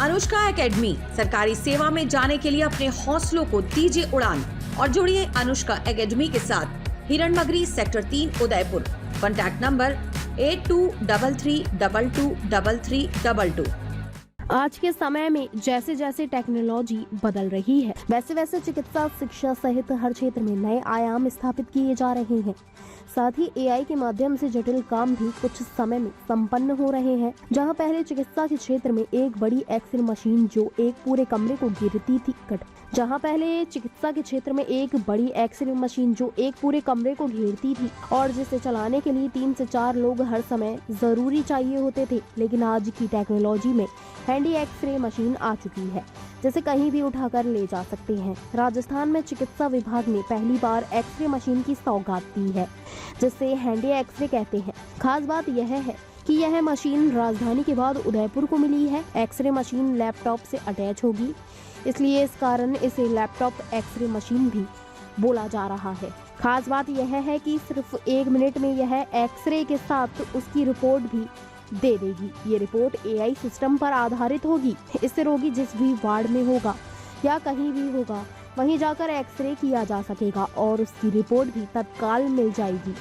Anushka academy, सरकारी सेवा में जाने के लिए अपने हौसलों को दीजिए उड़ान और जुड़िए अनुष्का एकेडमी के साथ। Hiranmagri sector 3 Udaipur. Contact number 8233223322। आज के समय में जैसे जैसे टेक्नोलॉजी बदल रही है, वैसे वैसे चिकित्सा शिक्षा सहित हर क्षेत्र में नए आयाम स्थापित किए जा रहे हैं। साथ ही एआई के माध्यम से जटिल काम भी कुछ समय में संपन्न हो रहे हैं। जहां पहले चिकित्सा के क्षेत्र में एक बड़ी एक्सरे मशीन जो एक पूरे कमरे को घेरती थी और जिसे चलाने के लिए 3 से 4 लोग हर समय जरूरी चाहिए होते थे, लेकिन आज की टेक्नोलॉजी में हैंडी एक्सरे मशीन आ चुकी है, जिसे कहीं भी उठाकर ले जा सकते हैं। राजस्थान में चिकित्सा विभाग ने पहली बार एक्सरे मशीन की सौगात दी है, जिसे हैंडी एक्सरे कहते हैं। खास बात यह है कि यह मशीन राजधानी के बाद उदयपुर को मिली है। एक्सरे मशीन लैपटॉप से अटैच होगी, इसलिए इस कारण इसे लैपटॉप एक्सरे मशीन भी बोला जा रहा है। खास बात यह है कि सिर्फ 1 मिनट में यह एक्सरे के साथ उसकी रिपोर्ट भी दे देगी। ये रिपोर्ट एआई सिस्टम पर आधारित होगी। इससे रोगी जिस भी वार्ड में होगा या कहीं भी होगा, वहीं जाकर एक्सरे किया जा सकेगा और उसकी रिपोर्ट भी तत्काल मिल जाएगी।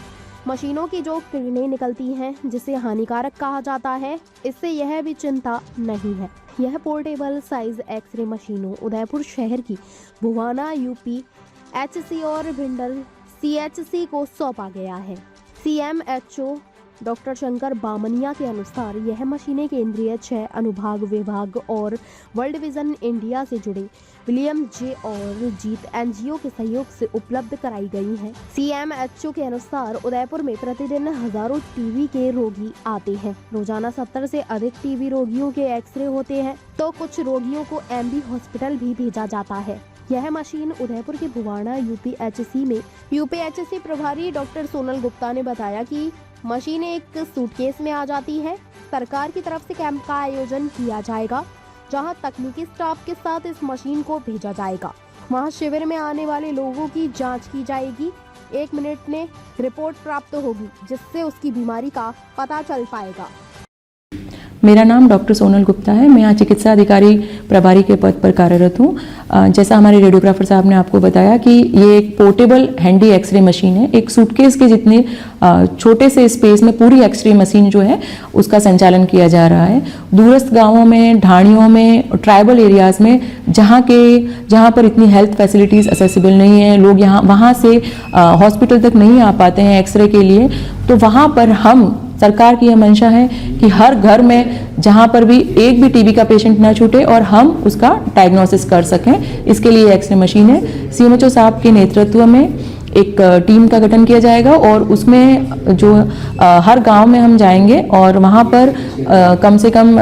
मशीनों की जो किरणें निकलती हैं, जिसे हानिकारक कहा जाता है, इससे यह भी चिंता नहीं है। यह पोर्टेबल साइज एक्सरे मशीनों उदयपुर शहर की भुवाना यूपीएचसी और भिंडल सीएचसी को सौंपा गया है। सीएमएचओ डॉक्टर शंकर बामनिया के अनुसार यह मशीनें केंद्रीय 6 अनुभाग विभाग और वर्ल्ड विजन इंडिया से जुड़े विलियम जे और जीत एनजीओ के सहयोग से उपलब्ध कराई गई हैं। सीएमएचओ के अनुसार उदयपुर में प्रतिदिन हजारों टीबी के रोगी आते हैं। रोजाना 70 से अधिक टीबी रोगियों के एक्सरे होते हैं, तो कुछ रोगियों को एमबी हॉस्पिटल भी भेजा जाता है। यह मशीन उदयपुर के भुवाना यूपीएचसी प्रभारी डॉक्टर सोनल गुप्ता ने बताया कि मशीन एक सूटकेस में आ जाती है। सरकार की तरफ से कैंप का आयोजन किया जाएगा, जहां तकनीकी स्टाफ के साथ इस मशीन को भेजा जाएगा। वहां शिविर में आने वाले लोगों की जांच की जाएगी। 1 मिनट में रिपोर्ट प्राप्त होगी, जिससे उसकी बीमारी का पता चल पाएगा। मेरा नाम डॉक्टर सोनल गुप्ता है। मैं यहाँ चिकित्सा अधिकारी प्रभारी के पद पर कार्यरत हूँ। जैसा हमारे रेडियोग्राफर साहब ने आपको बताया कि ये एक पोर्टेबल हैंडी एक्सरे मशीन है। एक सूटकेस के जितने छोटे से स्पेस में पूरी एक्सरे मशीन जो है उसका संचालन किया जा रहा है। दूरस्थ गांवों में, ढाणियों में, ट्राइबल एरियाज में जहाँ पर इतनी हेल्थ फैसिलिटीज़ असेसिबल नहीं है, लोग वहाँ से हॉस्पिटल तक नहीं आ पाते हैं एक्सरे के लिए, तो वहाँ पर सरकार की यह मंशा है कि हर घर में जहां पर भी एक भी टीबी का पेशेंट ना छूटे और हम उसका डायग्नोसिस कर सकें। इसके लिए एक्सरे मशीन है। सीएमएचओ साहब के नेतृत्व में एक टीम का गठन किया जाएगा और उसमें जो हर गांव में हम जाएंगे और वहां पर कम से कम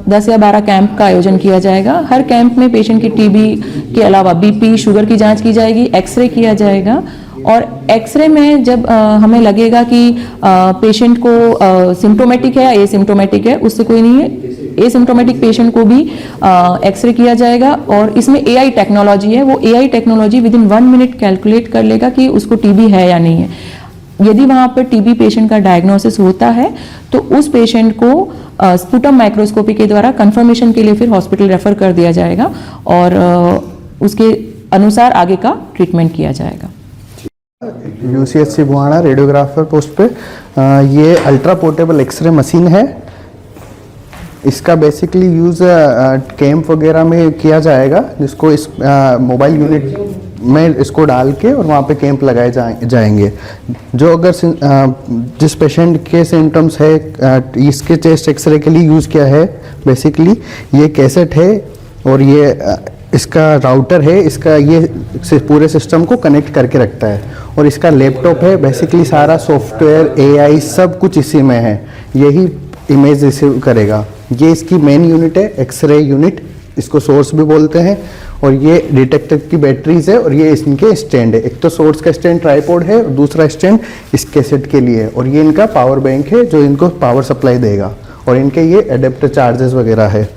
10 या 12 कैंप का आयोजन किया जाएगा। हर कैंप में पेशेंट की टीबी के अलावा बीपी, शुगर की जाँच की जाएगी, एक्सरे किया जाएगा। और एक्सरे में जब हमें लगेगा कि पेशेंट को सिम्टोमेटिक है या एसिम्टोमेटिक है, उससे कोई नहीं है, एसिम्टोमेटिक पेशेंट को भी एक्सरे किया जाएगा। और इसमें एआई टेक्नोलॉजी है। वो AI technology within 1 minute calculate कर लेगा कि उसको टीबी है या नहीं है। यदि वहाँ पर टीबी पेशेंट का डायग्नोसिस होता है तो उस पेशेंट को स्पुटम माइक्रोस्कोपी के द्वारा कंफर्मेशन के लिए फिर हॉस्पिटल रेफर कर दिया जाएगा और उसके अनुसार आगे का ट्रीटमेंट किया जाएगा। यूसीएचसी भुवाना रेडियोग्राफर पोस्ट पे ये अल्ट्रा पोर्टेबल एक्सरे मशीन है। इसका बेसिकली यूज़ कैंप वगैरह में किया जाएगा, जिसको इस मोबाइल यूनिट में इसको डाल के और वहाँ पे कैंप लगाए जाएंगे। जो अगर जिस पेशेंट के सिम्टम्स है, इसके चेस्ट एक्सरे के लिए यूज़ किया है। बेसिकली ये कैसेट है और ये इसका राउटर है, इसका ये पूरे सिस्टम को कनेक्ट करके रखता है। और इसका लैपटॉप है। बेसिकली सारा सॉफ्टवेयर, एआई सब कुछ इसी में है। यही इमेज रिसीव करेगा। ये इसकी मेन यूनिट है, एक्सरे यूनिट, इसको सोर्स भी बोलते हैं। और ये डिटेक्टर की बैटरीज है और ये इनके स्टैंड है। एक तो सोर्स का स्टैंड ट्राइपॉड है और दूसरा स्टैंड इस कैसेट के लिए है। और ये इनका पावर बैंक है जो इनको पावर सप्लाई देगा। और इनके ये एडेप्टर चार्जेस वगैरह है।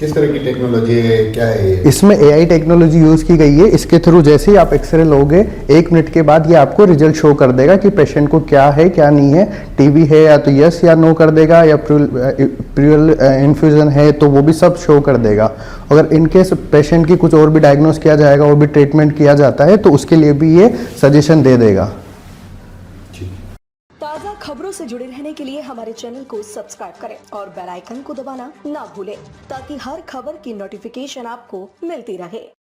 किस तरह की टेक्नोलॉजी है, क्या है ये? इसमें AI टेक्नोलॉजी यूज़ की गई है। इसके थ्रू जैसे ही आप एक्सरे लोगे 1 मिनट के बाद ये आपको रिजल्ट शो कर देगा कि पेशेंट को क्या है क्या नहीं है। टीबी है या तो यस या नो कर देगा, या प्यूरल इन्फ्यूजन है तो वो भी सब शो कर देगा। अगर इनकेस पेशेंट की कुछ और भी डायग्नोस किया जाएगा और भी ट्रीटमेंट किया जाता है तो उसके लिए भी ये सजेशन दे देगा। ताज़ा खबरों से जुड़े रहने के लिए हमारे चैनल को सब्सक्राइब करें और बेल आइकन को दबाना ना भूलें ताकि हर खबर की नोटिफिकेशन आपको मिलती रहे।